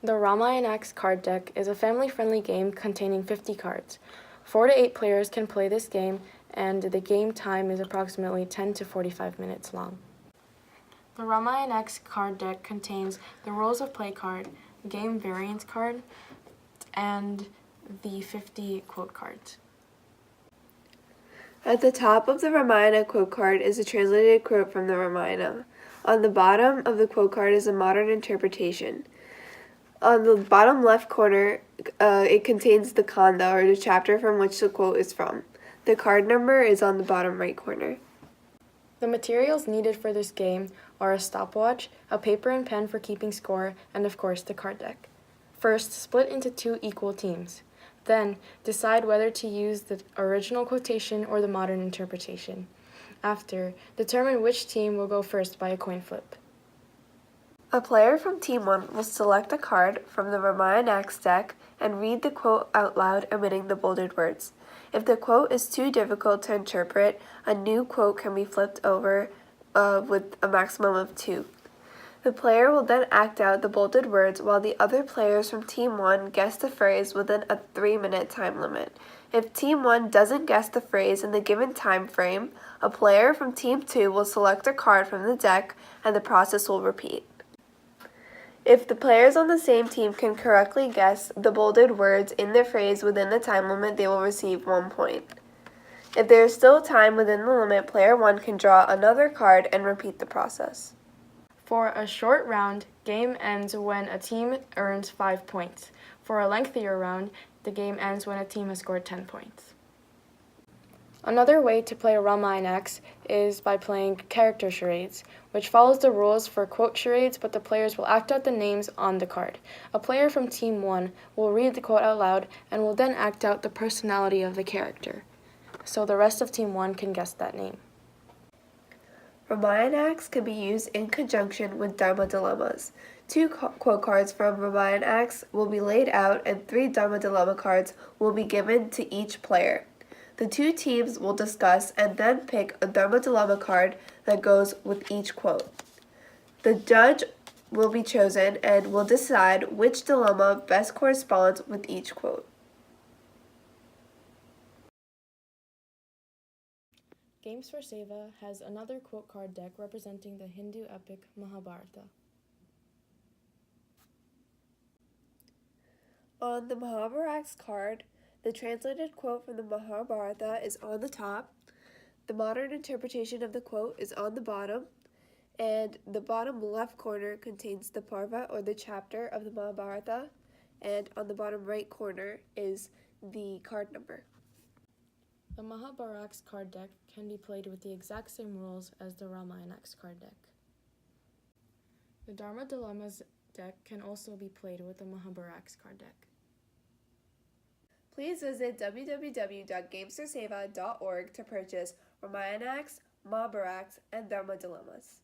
The Ramayanacts card deck is a family-friendly game containing 50 cards. 4 to 8 players can play this game, and the game time is approximately 10 to 45 minutes long. The Ramayanacts card deck contains the Rules of Play card, Game Variants card, and the 50 quote cards. At the top of the Ramayana quote card is a translated quote from the Ramayana. On the bottom of the quote card is a modern interpretation. On the bottom left corner, it contains the kanda, or the chapter from which the quote is from. The card number is on the bottom right corner. The materials needed for this game are a stopwatch, a paper and pen for keeping score, and of course the card deck. First, split into 2 equal teams. Then, decide whether to use the original quotation or the modern interpretation. After, determine which team will go first by a coin flip. A player from Team 1 will select a card from the Ramayanacts deck and read the quote out loud, omitting the bolded words. If the quote is too difficult to interpret, a new quote can be flipped over with a maximum of 2. The player will then act out the bolded words while the other players from Team 1 guess the phrase within a 3-minute time limit. If Team 1 doesn't guess the phrase in the given time frame, a player from Team 2 will select a card from the deck and the process will repeat. If the players on the same team can correctly guess the bolded words in the phrase within the time limit, they will receive 1 point. If there is still time within the limit, player 1 can draw another card and repeat the process. For a short round, game ends when a team earns 5 points. For a lengthier round, the game ends when a team has scored 10 points. Another way to play Ramayanacts is by playing character charades, which follows the rules for quote charades, but the players will act out the names on the card. A player from Team 1 will read the quote out loud and will then act out the personality of the character, so the rest of Team 1 can guess that name. Ramayanacts can be used in conjunction with Dharma dilemmas. 2 quote cards from Ramayanacts will be laid out and 3 Dharma dilemma cards will be given to each player. The 2 teams will discuss and then pick a Dharma dilemma card that goes with each quote. The judge will be chosen and will decide which dilemma best corresponds with each quote. Games for Seva has another quote card deck representing the Hindu epic Mahabharata. On the Mahabharacts card, the translated quote from the Mahabharata is on the top, the modern interpretation of the quote is on the bottom, and the bottom left corner contains the parva, or the chapter of the Mahabharata, and on the bottom right corner is the card number. The Mahabharacts card deck can be played with the exact same rules as the Ramayanacts card deck. The Dharma Dilemmas deck can also be played with the Mahabharacts card deck. Please visit www.gamesforseva.org to purchase Ramayanacts, Mahabharacts, and Dharma Dilemmas.